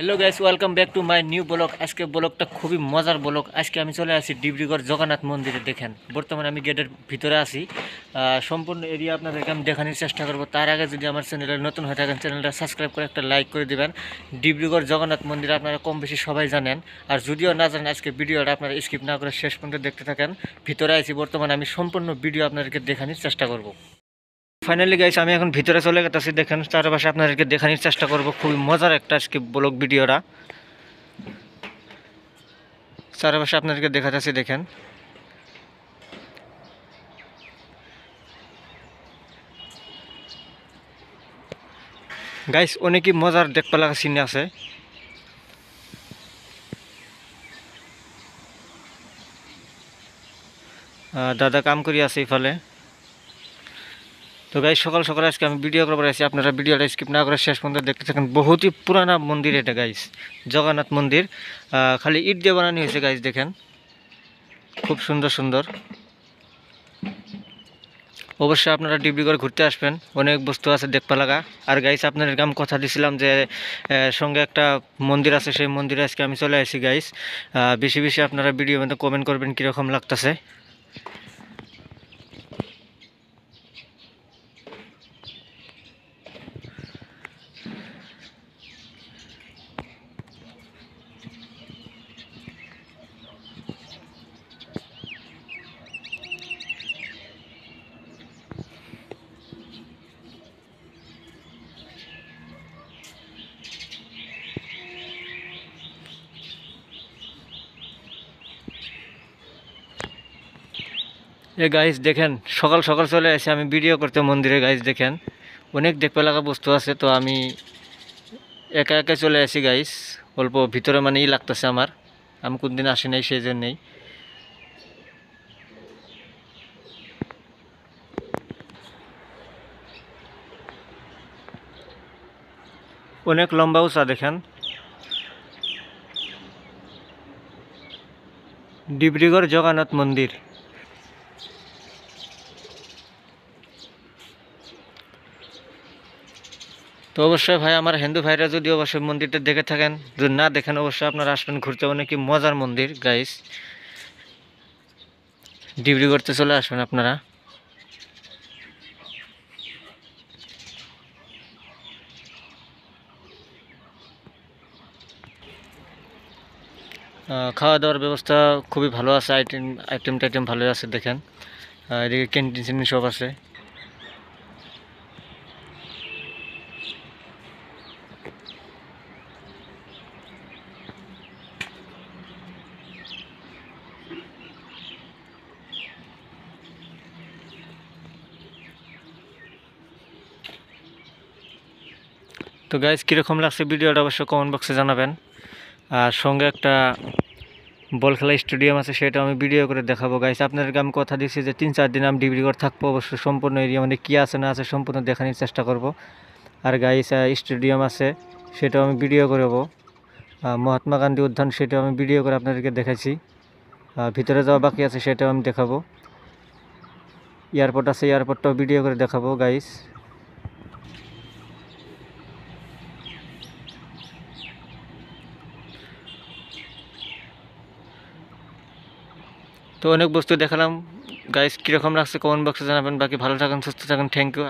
Hello guys, welcome back to my new blog. আজকে ব্লগটা খুবই মজার ব্লগ। আজকে আমি চলে আসি ডিব্রুগড় জগন্নাথ মন্দিরে। দেখেন বর্তমানে আমি গেটের ভিতরে আছি। সম্পূর্ণ এরিয়া আপনাদেরকে আমি দেখানোর চেষ্টা করব। তার আগে যদি আমার চ্যানেলে নতুন হয়ে থাকেন, চ্যানেলটা সাবস্ক্রাইব করে একটা লাইক করে দেবেন। ডিব্রুগড় জগন্নাথ মন্দির আপনারা কম বেশি সবাই জানেন, আর যদিও না জানেন আজকে ভিডিওটা আপনারা স্কিপ না করে শেষ পর্যন্ত দেখতে থাকেন। ভিতরে আছি বর্তমানে, আমি সম্পূর্ণ ভিডিও আপনাদেরকে দেখানোর চেষ্টা করব। ফাইনালি গাইস, আমি এখন ভিতরে চলে গেছি। দেখেন চারপাশে আপনাদেরকে দেখানোর চেষ্টা করব। খুবই মজার একটা আজকে ব্লগ ভিডিওটা চারপাশে আপনাদেরকে দেখাচ্ছি। দেখেন গাইস, অনেকই মজার দেখতে লাগা সিন আছে। দাদা কাম করি আছে এফালে। তো গাইস, সকাল সকাল আজকে আমি ভিডিও করবার আছি। আপনারা ভিডিওটা স্কিপ না করে শেষ পর্যন্ত দেখতে থাকেন। বহুতই পুরানা মন্দির এটা গাইস, জগন্নাথ মন্দির। খালি ইট দিয়ে বানানো হয়েছে গাইস। দেখেন খুব সুন্দর সুন্দর। অবশ্যই আপনারা ডিব্রুগড় ঘুরতে আসবেন, অনেক বস্তু আছে দেখতে লাগা। আর গাইস, আপনাদেরকে আমি কথা দিছিলাম যে সঙ্গে একটা মন্দির আছে, সেই মন্দিরে আজকে আমি চলে আসি গাইস। বেশি বেশি আপনারা ভিডিও মধ্যে কমেন্ট করবেন কীরকম লাগতেছে। এ গাইস দেখেন, সকাল সকাল চলে আসি আমি ভিডিও করতে মন্দিরে গাইস। দেখেন অনেক দেখতে লাগা বস্তু আছে, তো আমি একা একা চলে আসি গাইস। অল্প ভিতরে মানে লাগতেছে আমার, আমি কোনদিন আসি নাই সেই জন্যেই। অনেক লম্বা উঁচা। দেখেন ডিব্রুগড় জগন্নাথ মন্দির। তো অবশ্যই ভাই, আমার হিন্দু ভাইরা যদি অবশ্যই মন্দিরটা দেখে থাকেন, যদি না দেখেন অবশ্যই আপনারা আসবেন ঘুরতে। অনেকই মজার মন্দির গাইস, ডিব্রুগড়তে চলে আসবেন আপনারা। খাওয়া দাওয়ার ব্যবস্থা খুবই ভালো আছে, আইটেম টাইটেম ভালোই আছে। দেখেন এদিকে ক্যান্টিন সেন্টিন সব আছে। তো গাইজ, কীরকম লাগছে ভিডিওটা অবশ্যই কমেন্ট বক্সে জানাবেন। আর সঙ্গে একটা বল খেলা স্টেডিয়াম আছে, সেটা আমি ভিডিও করে দেখাবো গাইজ। আপনাদেরকে আমি কথা দিচ্ছি যে 3-4 দিন আমি ডিব্রুগড় থাকবো। অবশ্যই সম্পূর্ণ এরিয়া মানে কী আছে না আছে সম্পূর্ণ দেখানোর চেষ্টা করব। আর গাইজ স্টেডিয়াম আছে, সেটাও আমি ভিডিও করবো। মহাত্মা গান্ধী উদ্যান, সেটাও আমি ভিডিও করে আপনাদেরকে দেখাচ্ছি। ভিতরে যাওয়া বাকি আছে, সেটাও আমি দেখাবো। এয়ারপোর্ট আছে, এয়ারপোর্টটাও ভিডিও করে দেখাবো গাইজ। তো অনেক বস্তু দেখালাম গাইস, কীরকম লাগছে কমেন্ট বক্সে জানাবেন। বাকি ভালো থাকেন, সুস্থ থাকেন, থ্যাংক ইউ।